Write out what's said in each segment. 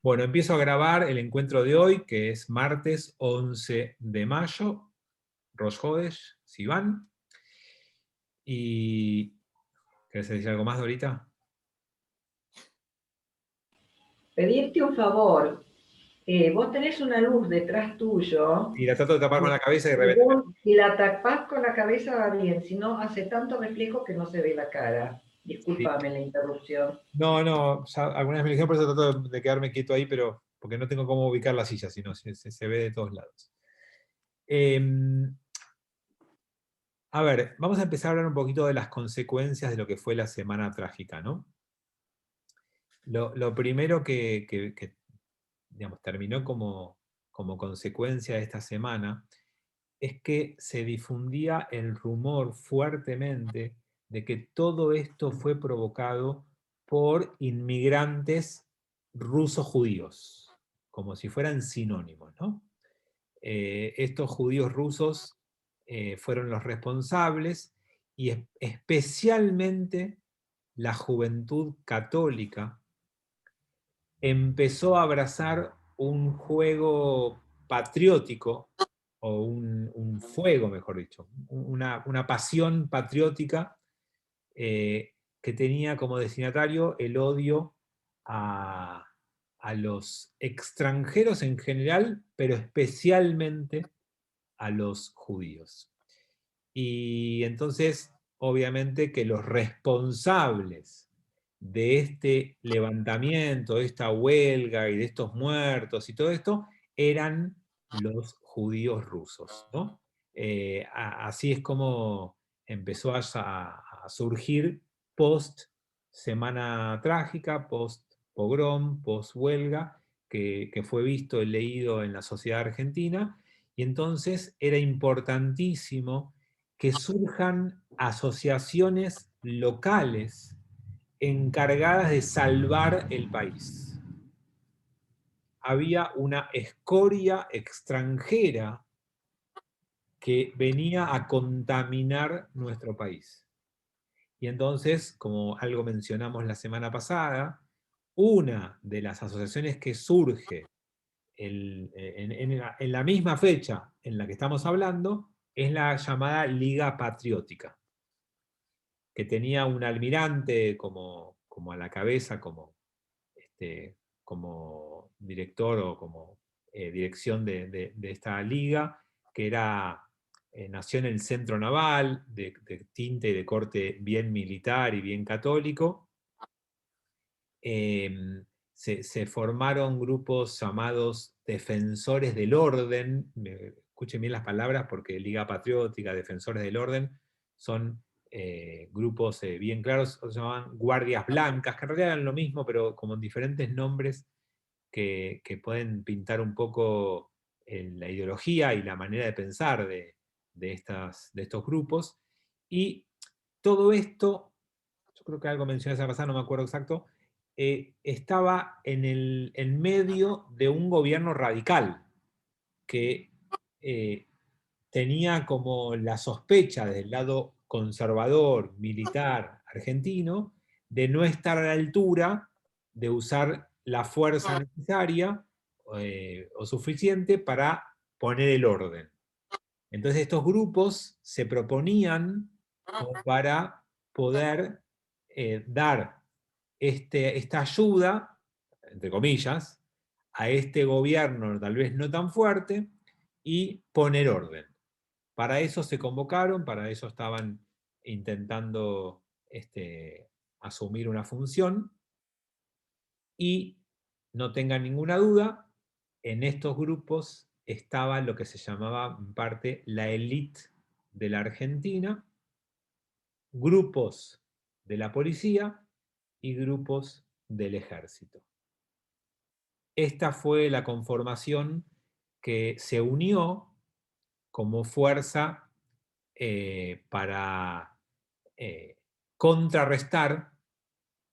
Bueno, empiezo a grabar el encuentro de hoy, que es martes 11 de mayo, Rosh Hodesh, Sivan. Y ¿querés decir algo más, Dorita? Pedirte un favor. Vos tenés una luz detrás tuyo. Y la trato de tapar con la cabeza y de repente... Si la tapás con la cabeza va bien, si no, hace tanto reflejo que no se ve la cara. Sí. Discúlpame la interrupción. No, ya alguna vez me dijeron, por eso trato de quedarme quieto ahí, pero porque no tengo cómo ubicar la silla, sino se ve de todos lados. A ver, vamos a empezar a hablar un poquito de las consecuencias de lo que fue la Semana Trágica, ¿no? Lo primero que, digamos, terminó como consecuencia de esta semana es que se difundía el rumor fuertemente de que todo esto fue provocado por inmigrantes rusos judíos, como si fueran sinónimos, ¿no? Estos judíos rusos fueron los responsables y especialmente la juventud católica empezó a abrazar un juego patriótico, o un fuego, mejor dicho, una pasión patriótica que tenía como destinatario el odio a, a los extranjeros en general, pero especialmente a los judíos. Y entonces, obviamente que los responsables de este levantamiento, de esta huelga y de estos muertos y todo esto, eran los judíos rusos, ¿no? Así es como empezó a surgir post Semana Trágica, post pogrom, post huelga, que fue visto y leído en la sociedad argentina, y entonces era importantísimo que surjan asociaciones locales encargadas de salvar el país. Había una escoria extranjera que venía a contaminar nuestro país. Y entonces, como algo mencionamos la semana pasada, una de las asociaciones que surge en la misma fecha en la que estamos hablando es la llamada Liga Patriótica, que tenía un almirante como a la cabeza, como director o como dirección de esta liga, que nació en el centro naval, de tinte y de corte bien militar y bien católico. Se formaron grupos llamados defensores del orden. Escuchen bien las palabras porque Liga Patriótica, defensores del orden, son grupos bien claros, se llamaban guardias blancas, que en realidad eran lo mismo, pero como diferentes nombres que pueden pintar un poco la ideología y la manera de pensar de estos grupos. Y todo esto, yo creo que algo mencioné esa pasada, no me acuerdo exacto, estaba en medio de un gobierno radical que tenía como la sospecha desde el lado conservador, militar, argentino, de no estar a la altura de usar la fuerza necesaria o suficiente para poner el orden. Entonces estos grupos se proponían como para poder dar esta ayuda, entre comillas, a este gobierno tal vez no tan fuerte y poner orden. Para eso se convocaron, para eso estaban intentando asumir una función, y no tengan ninguna duda, en estos grupos estaba lo que se llamaba en parte la élite de la Argentina, grupos de la policía y grupos del ejército. Esta fue la conformación que se unió como fuerza para contrarrestar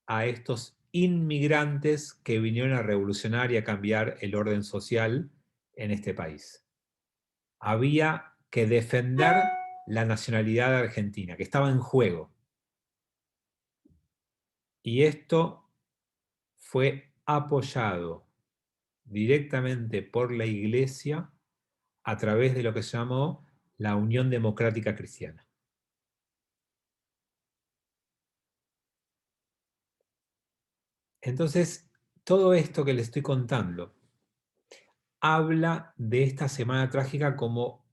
a estos inmigrantes que vinieron a revolucionar y a cambiar el orden social en este país. Había que defender la nacionalidad argentina, que estaba en juego. Y esto fue apoyado directamente por la Iglesia a través de lo que se llamó la Unión Democrática Cristiana. Entonces, todo esto que les estoy contando habla de esta semana trágica como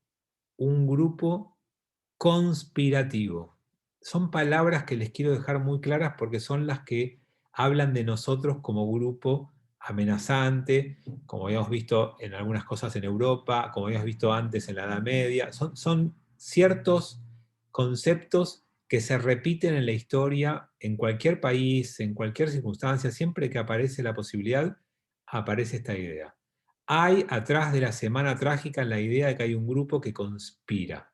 un grupo conspirativo. Son palabras que les quiero dejar muy claras porque son las que hablan de nosotros como grupo amenazante, como habíamos visto en algunas cosas en Europa, como habíamos visto antes en la Edad Media. Son ciertos conceptos que se repiten en la historia, en cualquier país, en cualquier circunstancia, siempre que aparece la posibilidad, aparece esta idea. Hay atrás de la semana trágica la idea de que hay un grupo que conspira.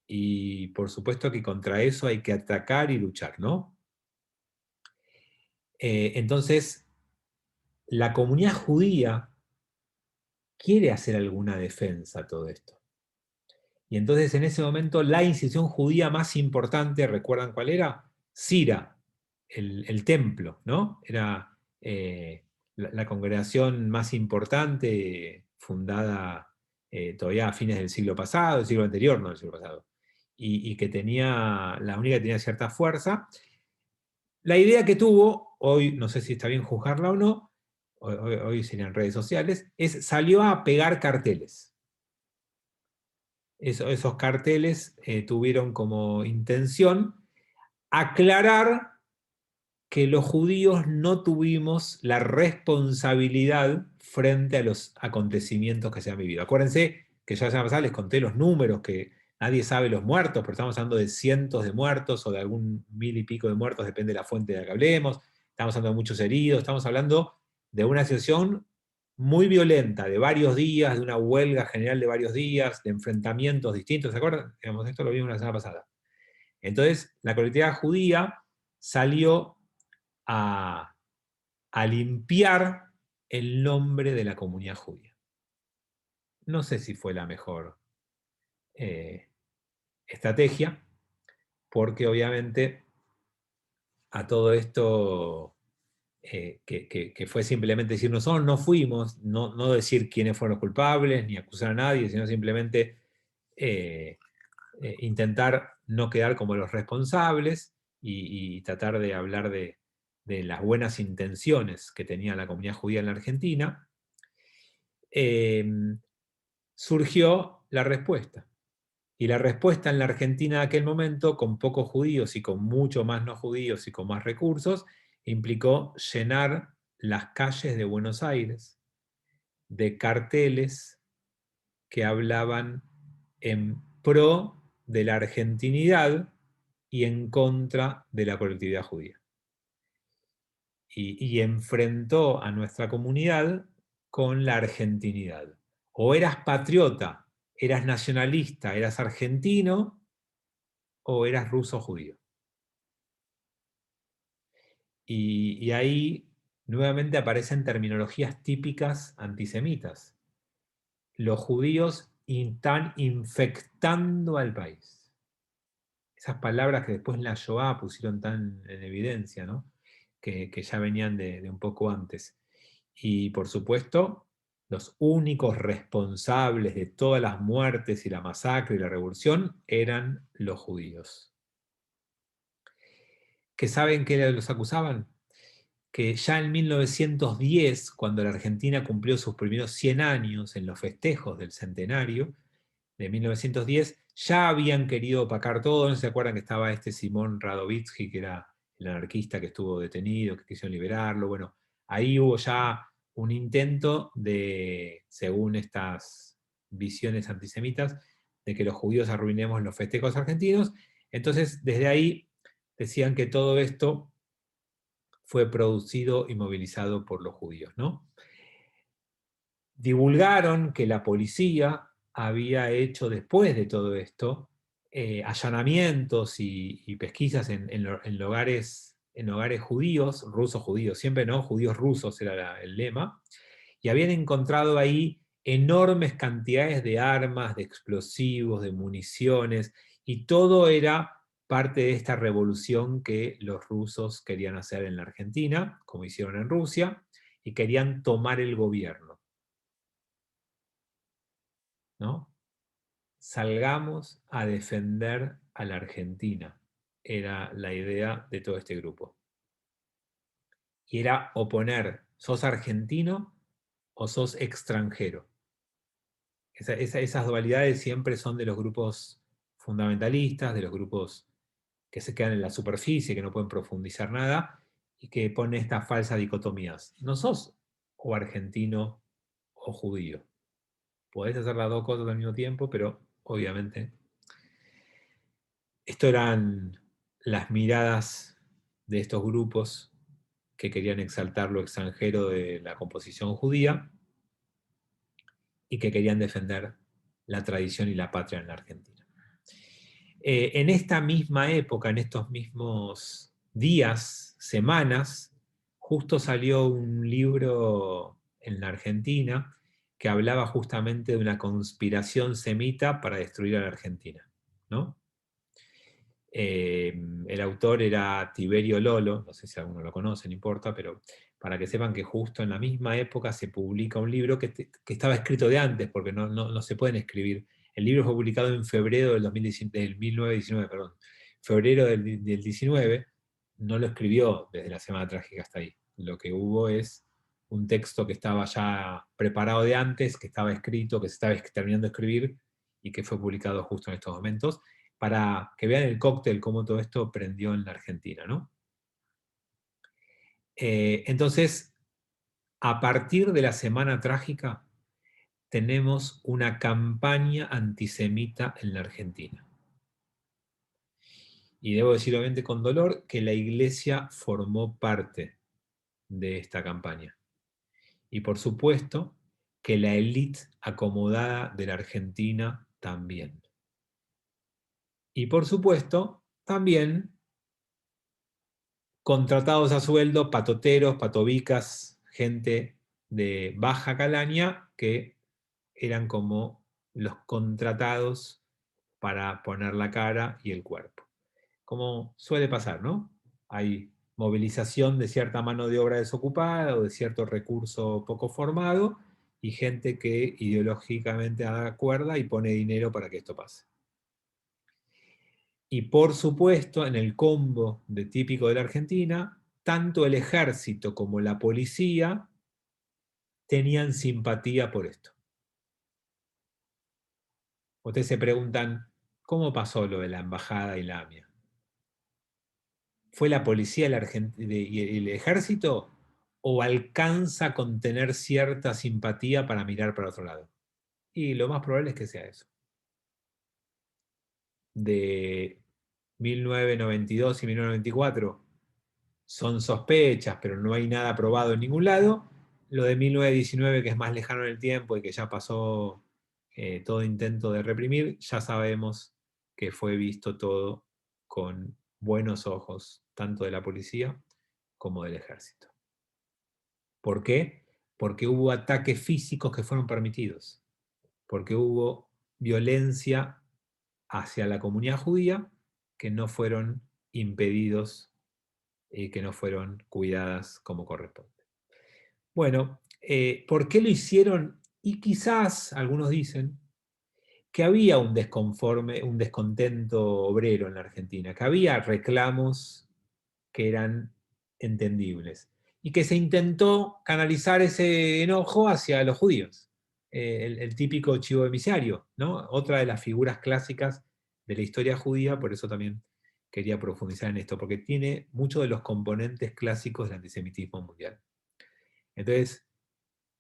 Y por supuesto que contra eso hay que atacar y luchar, ¿no? Entonces, la comunidad judía quiere hacer alguna defensa a todo esto. Y entonces en ese momento la institución judía más importante, ¿recuerdan cuál era? Sira, el templo, ¿no? Era la congregación más importante, fundada todavía a fines del siglo pasado, del siglo anterior, no del siglo pasado, y que tenía, la única que tenía cierta fuerza. La idea que tuvo, hoy no sé si está bien juzgarla o no, hoy serían redes sociales, salió a pegar carteles. Esos carteles tuvieron como intención aclarar que los judíos no tuvimos la responsabilidad frente a los acontecimientos que se han vivido. Acuérdense que ya la semana pasada les conté los números, que nadie sabe los muertos, pero estamos hablando de cientos de muertos o de algún 1000 y pico de muertos, depende de la fuente de la que hablemos. Estamos hablando de muchos heridos, estamos hablando de una situación muy violenta, de varios días, de una huelga general de varios días, de enfrentamientos distintos, ¿se acuerdan? Digamos, esto lo vimos la semana pasada. Entonces, la colectividad judía salió a, a limpiar el nombre de la comunidad judía. No sé si fue la mejor estrategia, porque obviamente a todo esto que fue simplemente decir nosotros no fuimos, no decir quiénes fueron los culpables, ni acusar a nadie, sino simplemente intentar no quedar como los responsables y tratar de hablar de las buenas intenciones que tenía la comunidad judía en la Argentina, surgió la respuesta. Y la respuesta en la Argentina de aquel momento, con pocos judíos y con mucho más no judíos y con más recursos, implicó llenar las calles de Buenos Aires de carteles que hablaban en pro de la argentinidad y en contra de la colectividad judía. Y enfrentó a nuestra comunidad con la argentinidad. O eras patriota, eras nacionalista, eras argentino, o eras ruso judío. Y ahí nuevamente aparecen terminologías típicas antisemitas. Los judíos están infectando al país. Esas palabras que después en la Shoah pusieron tan en evidencia, ¿no? que ya venían de un poco antes. Y por supuesto, los únicos responsables de todas las muertes y la masacre y la revolución eran los judíos. ¿Que saben qué los acusaban? Que ya en 1910, cuando la Argentina cumplió sus primeros 100 años en los festejos del centenario de 1910, ya habían querido opacar todo. ¿No se acuerdan que estaba este Simón Radovitzky, que era el anarquista que estuvo detenido, que quisieron liberarlo? Bueno, ahí hubo ya un intento de, según estas visiones antisemitas, de que los judíos arruinemos los festejos argentinos. Entonces, desde ahí decían que todo esto fue producido y movilizado por los judíos, ¿no? Divulgaron que la policía había hecho después de todo esto allanamientos y pesquisas en hogares judíos, rusos judíos, siempre no, judíos rusos era el lema, y habían encontrado ahí enormes cantidades de armas, de explosivos, de municiones, y todo era parte de esta revolución que los rusos querían hacer en la Argentina, como hicieron en Rusia, y querían tomar el gobierno, ¿no? Salgamos a defender a la Argentina, era la idea de todo este grupo. Y era oponer, ¿sos argentino o sos extranjero? Esas dualidades siempre son de los grupos fundamentalistas, de los grupos que se quedan en la superficie, que no pueden profundizar nada, y que ponen estas falsas dicotomías. No sos o argentino o judío. Podés hacer las dos cosas al mismo tiempo, pero obviamente esto eran las miradas de estos grupos que querían exaltar lo extranjero de la composición judía y que querían defender la tradición y la patria en la Argentina. En esta misma época, en estos mismos días, semanas, justo salió un libro en la Argentina que hablaba justamente de una conspiración semita para destruir a la Argentina, ¿no? El autor era Tiberio Lolo, no sé si alguno lo conoce, no importa, pero para que sepan que justo en la misma época se publica un libro que estaba escrito de antes, porque no se pueden escribir. El libro fue publicado en febrero del 1919, perdón. Febrero del 19, no lo escribió desde la Semana Trágica hasta ahí. Lo que hubo es un texto que estaba ya preparado de antes, que estaba escrito, que se estaba terminando de escribir y que fue publicado justo en estos momentos, para que vean el cóctel, cómo todo esto prendió en la Argentina, ¿no? Entonces, a partir de la Semana Trágica, tenemos una campaña antisemita en la Argentina. Y debo decir, obviamente, con dolor, que la Iglesia formó parte de esta campaña. Y por supuesto, que la élite acomodada de la Argentina también. Y por supuesto, también contratados a sueldo, patoteros, patobicas, gente de baja calaña que eran como los contratados para poner la cara y el cuerpo. Como suele pasar, ¿no? Hay movilización de cierta mano de obra desocupada o de cierto recurso poco formado y gente que ideológicamente acuerda y pone dinero para que esto pase. Y por supuesto, en el combo de típico de la Argentina, tanto el ejército como la policía tenían simpatía por esto. Ustedes se preguntan, ¿cómo pasó lo de la embajada y la AMIA? ¿Fue la policía y el ejército o alcanza con tener cierta simpatía para mirar para otro lado? Y lo más probable es que sea eso. De 1992 y 1994 son sospechas, pero no hay nada probado en ningún lado. Lo de 1919, que es más lejano en el tiempo y que ya pasó todo intento de reprimir, ya sabemos que fue visto todo con buenos ojos, tanto de la policía como del ejército. ¿Por qué? Porque hubo ataques físicos que fueron permitidos, porque hubo violencia hacia la comunidad judía que no fueron impedidos y que no fueron cuidadas como corresponde. Bueno, ¿por qué lo hicieron? Y quizás, algunos dicen, que había un desconforme, un descontento obrero en la Argentina, que había reclamos que eran entendibles y que se intentó canalizar ese enojo hacia los judíos. El típico chivo emisario, ¿no? Otra de las figuras clásicas de la historia judía, por eso también quería profundizar en esto, porque tiene muchos de los componentes clásicos del antisemitismo mundial. Entonces,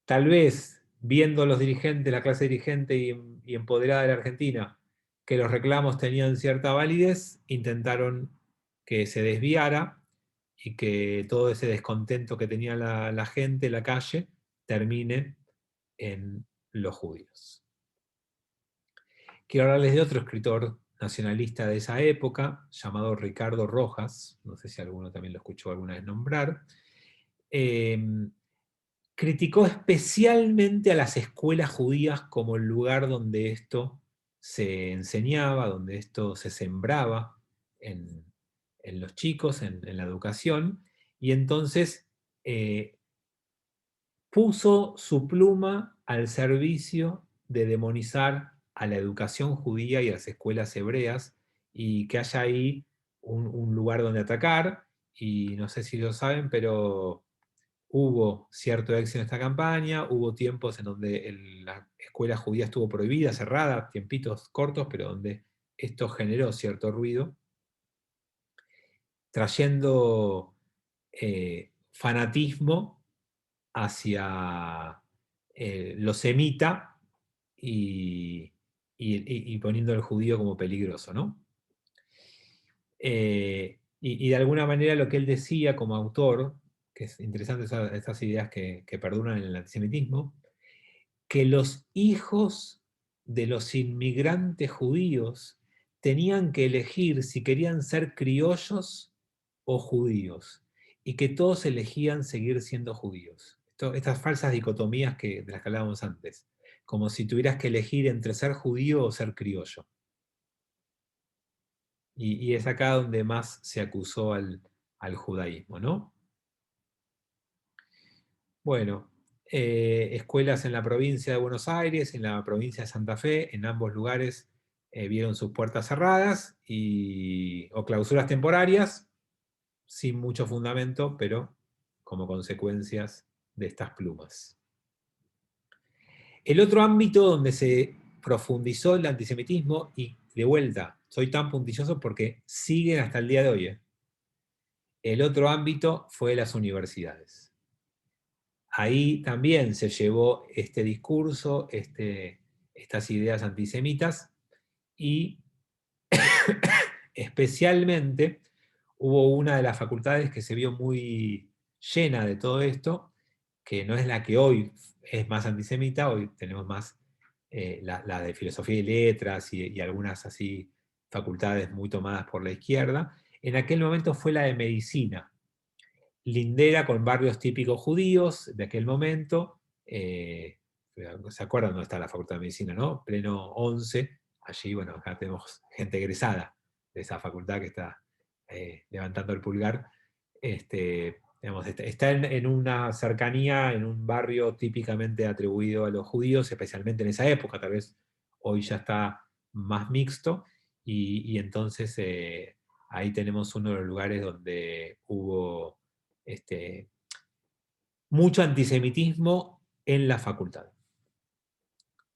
tal vez viendo los dirigentes, la clase dirigente y empoderada de la Argentina, que los reclamos tenían cierta validez, intentaron que se desviara y que todo ese descontento que tenía la gente, la calle, termine en los judíos. Quiero hablarles de otro escritor nacionalista de esa época, llamado Ricardo Rojas, no sé si alguno también lo escuchó alguna vez nombrar. Criticó especialmente a las escuelas judías como el lugar donde esto se enseñaba, donde esto se sembraba en los chicos, en la educación, y entonces puso su pluma al servicio de demonizar a la educación judía y a las escuelas hebreas, y que haya ahí un lugar donde atacar. Y no sé si lo saben, pero hubo cierto éxito en esta campaña, hubo tiempos en donde la escuela judía estuvo prohibida, cerrada, tiempitos cortos, pero donde esto generó cierto ruido, trayendo fanatismo hacia lo semita y, y poniendo al judío como peligroso, ¿no? Y de alguna manera lo que él decía como autor, que es interesante esas ideas que perduran en el antisemitismo, que los hijos de los inmigrantes judíos tenían que elegir si querían ser criollos o judíos, y que todos elegían seguir siendo judíos. Estas falsas dicotomías de las que hablábamos antes, como si tuvieras que elegir entre ser judío o ser criollo. Y es acá donde más se acusó al judaísmo, ¿no? Bueno, escuelas en la provincia de Buenos Aires, en la provincia de Santa Fe, en ambos lugares vieron sus puertas cerradas o clausuras temporarias, sin mucho fundamento, pero como consecuencias de estas plumas. El otro ámbito donde se profundizó el antisemitismo, y de vuelta, soy tan puntilloso porque siguen hasta el día de hoy. El otro ámbito fue las universidades. Ahí también se llevó este discurso, estas ideas antisemitas, y especialmente hubo una de las facultades que se vio muy llena de todo esto, que no es la que hoy es más antisemita. Hoy tenemos más la de filosofía y letras y algunas así facultades muy tomadas por la izquierda. En aquel momento fue la de medicina, lindera con barrios típicos judíos de aquel momento. ¿Se acuerdan dónde está la Facultad de Medicina, no? Pleno 11, allí, bueno, acá tenemos gente egresada de esa facultad que está levantando el pulgar. Digamos, está en una cercanía, en un barrio típicamente atribuido a los judíos, especialmente en esa época. Tal vez hoy ya está más mixto, y entonces ahí tenemos uno de los lugares donde hubo mucho antisemitismo en la facultad.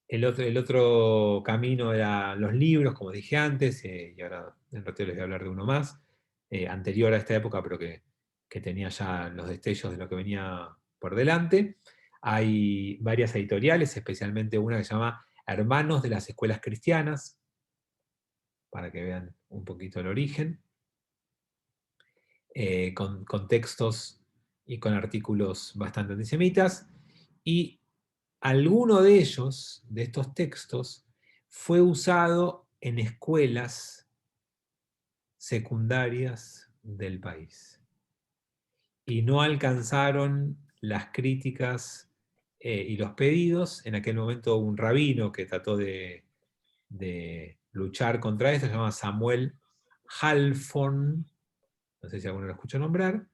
El otro camino era los libros, como dije antes, y ahora en ratito les voy a hablar de uno más, anterior a esta época, pero que tenía ya los destellos de lo que venía por delante. Hay varias editoriales, especialmente una que se llama Hermanos de las Escuelas Cristianas, para que vean un poquito el origen, con textos y con artículos bastante antisemitas, y alguno de ellos, de estos textos, fue usado en escuelas secundarias del país, y no alcanzaron las críticas y los pedidos. En aquel momento hubo un rabino que trató de luchar contra esto, se llama Samuel Halfon, no sé si alguno lo escuchó nombrar.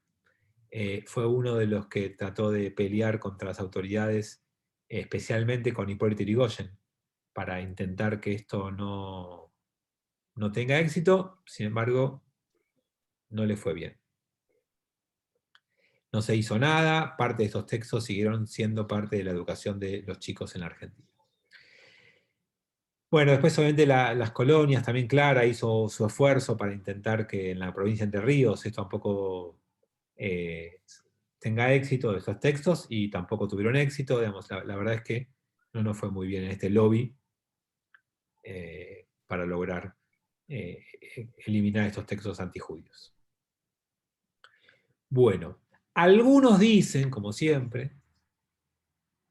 Fue uno de los que trató de pelear contra las autoridades, especialmente con Hipólito Yrigoyen, para intentar que esto no tenga éxito. Sin embargo, no le fue bien. No se hizo nada, parte de estos textos siguieron siendo parte de la educación de los chicos en la Argentina. Bueno, después obviamente las colonias, también Clara hizo su esfuerzo para intentar que en la provincia de Entre Ríos esto tampoco tenga éxito de estos textos, y tampoco tuvieron éxito. Digamos, la verdad es que no nos fue muy bien en este lobby para lograr eliminar estos textos antijudíos. Bueno, algunos dicen, como siempre,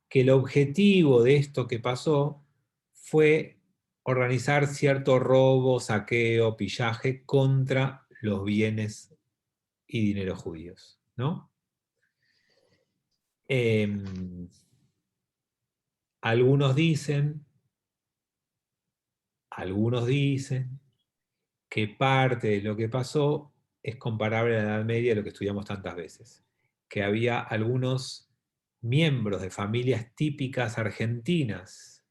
que el objetivo de esto que pasó fue organizar cierto robo, saqueo, pillaje contra los bienes y dinero judíos, ¿no? Algunos dicen que parte de lo que pasó es comparable a la Edad Media, lo que estudiamos tantas veces, que había algunos miembros de familias típicas argentinas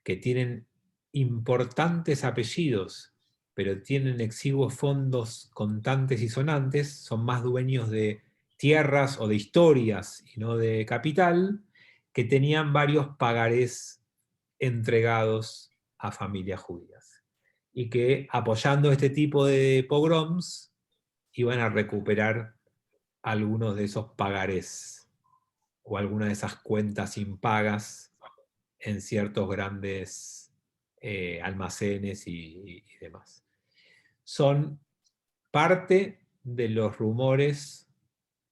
que tienen importantes apellidos, pero tienen exiguos fondos contantes y sonantes, son más dueños de tierras o de historias y no de capital, que tenían varios pagarés entregados a familias judías. Y que apoyando este tipo de pogroms iban a recuperar algunos de esos pagarés o algunas de esas cuentas impagas en ciertos grandes almacenes y demás. Son parte de los rumores,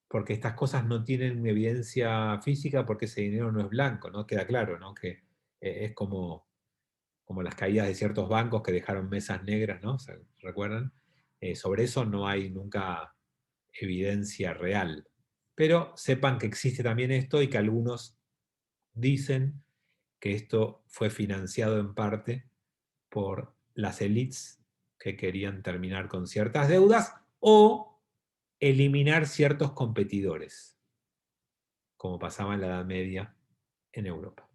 porque estas cosas no tienen evidencia física, porque ese dinero no es blanco, ¿no? Queda claro, ¿no? Que es como las caídas de ciertos bancos que dejaron mesas negras, ¿no? ¿Se recuerdan? Sobre eso no hay nunca evidencia real. Pero sepan que existe también esto y que algunos dicen que esto fue financiado en parte por las élites que querían terminar con ciertas deudas o eliminar ciertos competidores, como pasaba en la Edad Media en Europa.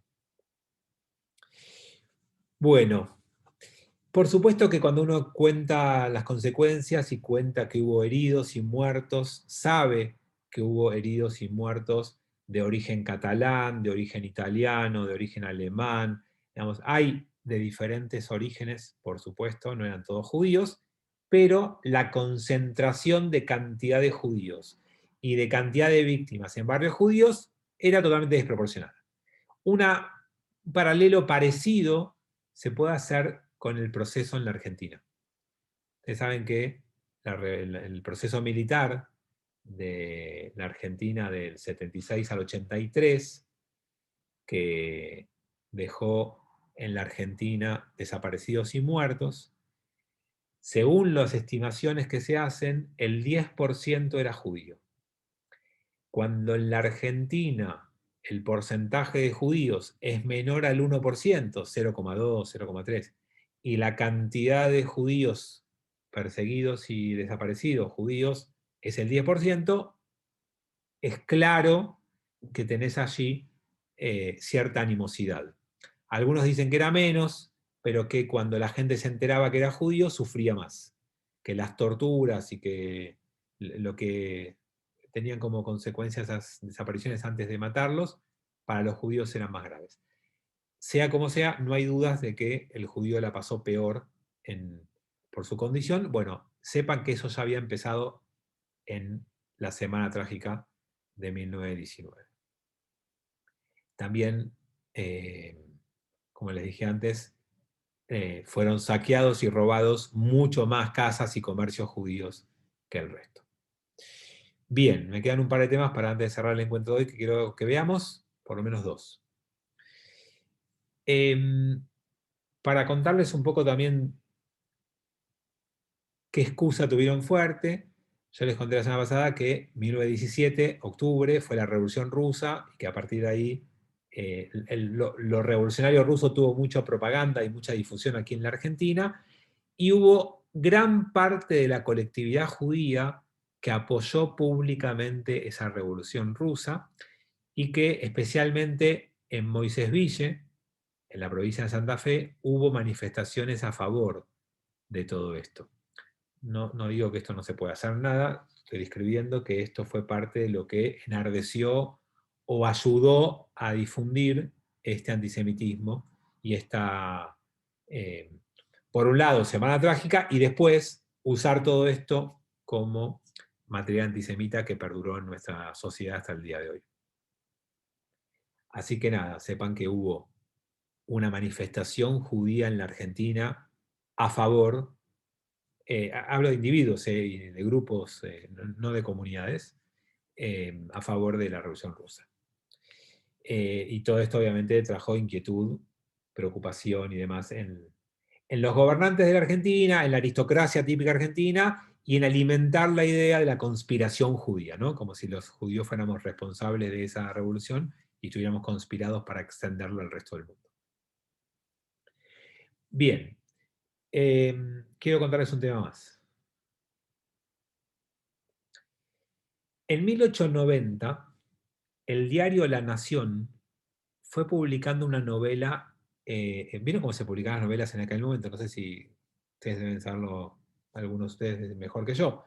Bueno, por supuesto que cuando uno cuenta las consecuencias y cuenta que hubo heridos y muertos, sabe que hubo heridos y muertos de origen catalán, de origen italiano, de origen alemán. Digamos, hay de diferentes orígenes, por supuesto, no eran todos judíos, pero la concentración de cantidad de judíos y de cantidad de víctimas en barrios judíos era totalmente desproporcionada. Un paralelo parecido se puede hacer con el proceso en la Argentina. Ustedes saben que el proceso militar de la Argentina del 76 al 83, que dejó en la Argentina desaparecidos y muertos, según las estimaciones que se hacen, el 10% era judío. Cuando en la Argentina el porcentaje de judíos es menor al 1%, 0,2, 0,3, y la cantidad de judíos perseguidos y desaparecidos judíos es el 10%, es claro que tenés allí cierta animosidad. Algunos dicen que era menos, pero que cuando la gente se enteraba que era judío, sufría más. Que las torturas y que lo que tenían como consecuencia esas desapariciones antes de matarlos, para los judíos eran más graves. Sea como sea, no hay dudas de que el judío la pasó peor por su condición. Bueno, sepan que eso ya había empezado en la Semana Trágica de 1919. También, como les dije antes, fueron saqueados y robados mucho más casas y comercios judíos que el resto. Bien, me quedan un par de temas para antes de cerrar el encuentro de hoy que quiero que veamos, por lo menos dos. Para contarles un poco también qué excusa tuvieron fuerte, yo les conté la semana pasada que 1917, octubre, fue la Revolución Rusa, y que a partir de ahí lo revolucionario ruso tuvo mucha propaganda y mucha difusión aquí en la Argentina, y hubo gran parte de la colectividad judía que apoyó públicamente esa revolución rusa, y que especialmente en Moisés Ville, en la provincia de Santa Fe, hubo manifestaciones a favor de todo esto. No digo que esto no se pueda hacer nada, estoy describiendo que esto fue parte de lo que enardeció o ayudó a difundir este antisemitismo y esta, por un lado, Semana Trágica, y después usar todo esto como material antisemita que perduró en nuestra sociedad hasta el día de hoy. Así que nada, sepan que hubo una manifestación judía en la Argentina a favor, hablo de individuos y de grupos, no de comunidades, a favor de la Revolución Rusa. Y todo esto obviamente trajo inquietud, preocupación y demás en los gobernantes de la Argentina, en la aristocracia típica argentina, y en alimentar la idea de la conspiración judía, ¿no? Como si los judíos fuéramos responsables de esa revolución y estuviéramos conspirados para extenderlo al resto del mundo. Bien, quiero contarles un tema más. En 1890, el diario La Nación fue publicando una novela. ¿Vieron cómo se publicaban las novelas en aquel momento? No sé si ustedes deben saberlo, algunos de ustedes mejor que yo.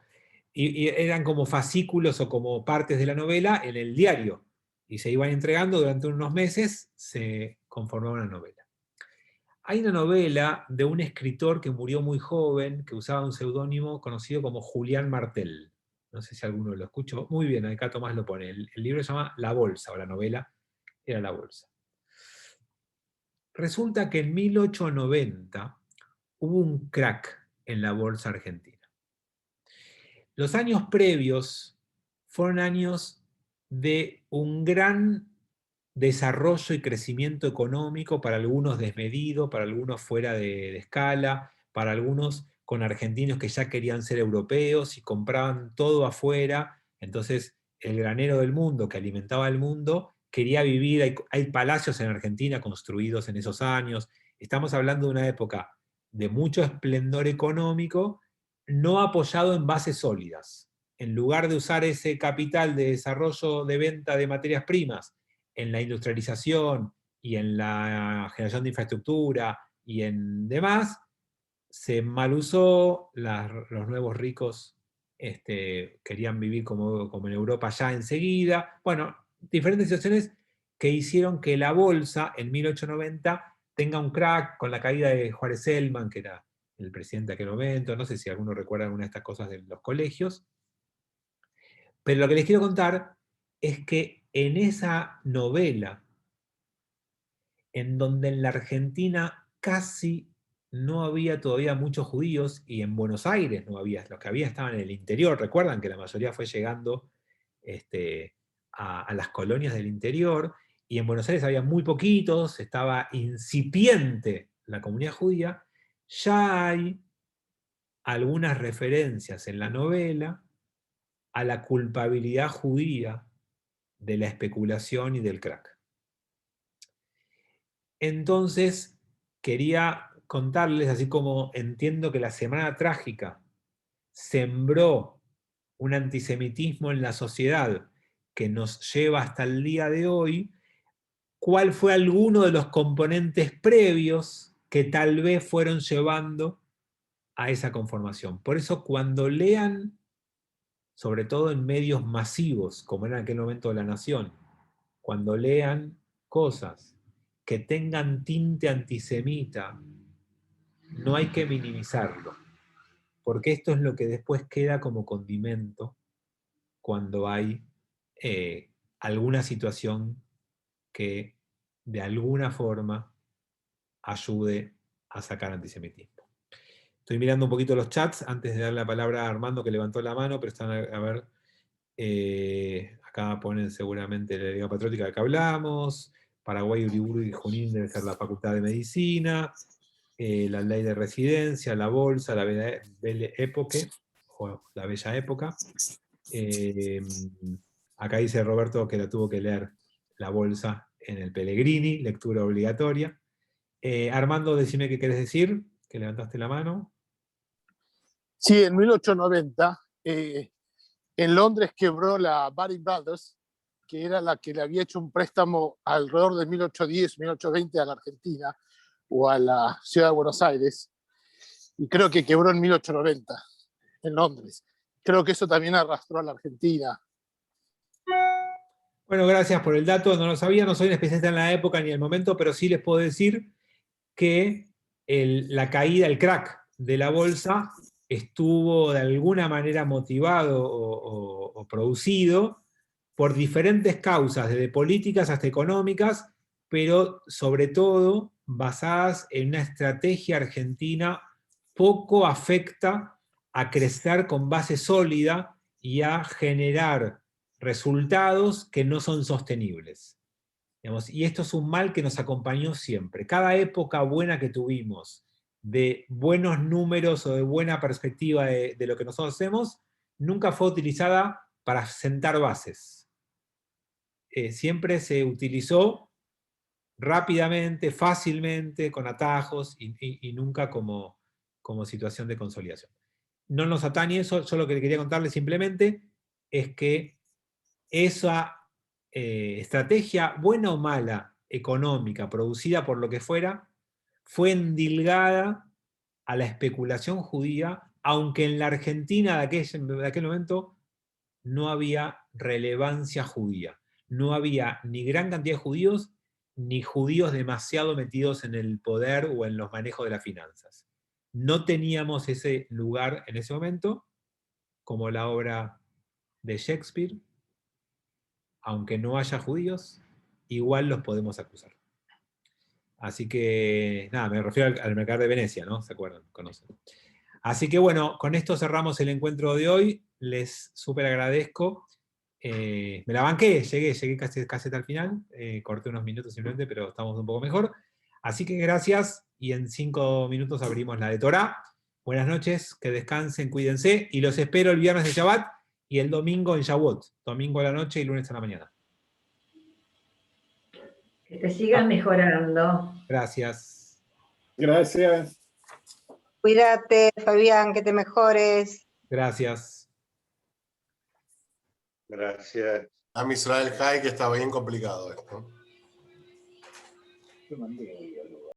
Y eran como fascículos o como partes de la novela en el diario. Y se iban entregando durante unos meses, se conformaba una novela. Hay una novela de un escritor que murió muy joven, que usaba un seudónimo conocido como Julián Martel. No sé si alguno lo escuchó. Muy bien, acá Tomás lo pone. El libro se llama La Bolsa, o la novela era La Bolsa. Resulta que en 1890 hubo un crack en la bolsa argentina. Los años previos fueron años de un gran desarrollo y crecimiento económico, para algunos desmedido, para algunos fuera de escala, para algunos con argentinos que ya querían ser europeos y compraban todo afuera. Entonces el granero del mundo que alimentaba al mundo quería vivir. Hay palacios en Argentina construidos en esos años. Estamos hablando de una época de mucho esplendor económico, no apoyado en bases sólidas. En lugar de usar ese capital de desarrollo de venta de materias primas en la industrialización y en la generación de infraestructura y en demás, se malusó. Los nuevos ricos querían vivir como en Europa ya enseguida. Bueno, diferentes situaciones que hicieron que la bolsa en 1890 tenga un crack con la caída de Juárez Selman, que era el presidente de aquel momento. No sé si alguno recuerda alguna de estas cosas de los colegios. Pero lo que les quiero contar es que en esa novela, en donde en la Argentina casi no había todavía muchos judíos, y en Buenos Aires no había, los que había estaban en el interior. Recuerdan que la mayoría fue llegando a las colonias del interior, y en Buenos Aires había muy poquitos, estaba incipiente la comunidad judía. Ya hay algunas referencias en la novela a la culpabilidad judía de la especulación y del crack. Entonces, quería contarles, así como entiendo que la Semana Trágica sembró un antisemitismo en la sociedad que nos lleva hasta el día de hoy, cuál fue alguno de los componentes previos que tal vez fueron llevando a esa conformación. Por eso, cuando lean, sobre todo en medios masivos, como era en aquel momento La Nación, cuando lean cosas que tengan tinte antisemita, no hay que minimizarlo, porque esto es lo que después queda como condimento cuando hay alguna situación que de alguna forma ayude a sacar antisemitismo. Estoy mirando un poquito los chats antes de dar la palabra a Armando, que levantó la mano, pero están a ver. Acá ponen seguramente la Liga Patriótica de que hablamos. Paraguay, Uriburu y Junín debe ser la Facultad de Medicina. La ley de residencia, la bolsa, la Belle Époque, o la Bella Época. Acá dice Roberto que la tuvo que leer La bolsa en el Pellegrini, lectura obligatoria. Armando, decime qué querés decir, que levantaste la mano. Sí, en 1890 en Londres quebró la Baring Brothers, que era la que le había hecho un préstamo alrededor de 1810, 1820 a la Argentina o a la ciudad de Buenos Aires, y creo que quebró en 1890 en Londres. Creo que eso también arrastró a la Argentina. Bueno, gracias por el dato, no lo sabía, no soy un especialista en la época ni el momento, pero sí les puedo decir que la caída, el crack de la bolsa estuvo de alguna manera motivado o producido por diferentes causas, desde políticas hasta económicas, pero sobre todo basadas en una estrategia argentina poco afecta a crecer con base sólida y a generar resultados que no son sostenibles. Digamos, y esto es un mal que nos acompañó siempre. Cada época buena que tuvimos, de buenos números o de buena perspectiva de lo que nosotros hacemos, nunca fue utilizada para sentar bases. Siempre se utilizó rápidamente, fácilmente, con atajos y nunca como situación de consolidación. No nos atañe eso. Yo lo que quería contarles simplemente es que esa estrategia, buena o mala, económica, producida por lo que fuera, fue endilgada a la especulación judía, aunque en la Argentina de aquel momento no había relevancia judía. No había ni gran cantidad de judíos, ni judíos demasiado metidos en el poder o en los manejos de las finanzas. No teníamos ese lugar en ese momento, como la obra de Shakespeare, aunque no haya judíos, igual los podemos acusar. Así que, nada, me refiero al mercado de Venecia, ¿no? ¿Se acuerdan? Conocen. Así que bueno, con esto cerramos el encuentro de hoy. Les súper agradezco. Me la banqué, llegué casi hasta el final. Corté unos minutos simplemente, pero estamos un poco mejor. Así que gracias, y en 5 minutos abrimos la de Torá. Buenas noches, que descansen, cuídense, y los espero el viernes de Shabbat y el domingo en Shavuot. Domingo a la noche y lunes a la mañana. Que te sigas mejorando. Gracias. Gracias. Cuídate, Fabián, que te mejores. Gracias. Gracias. A Israel High, que estaba bien complicado esto. Te mandé.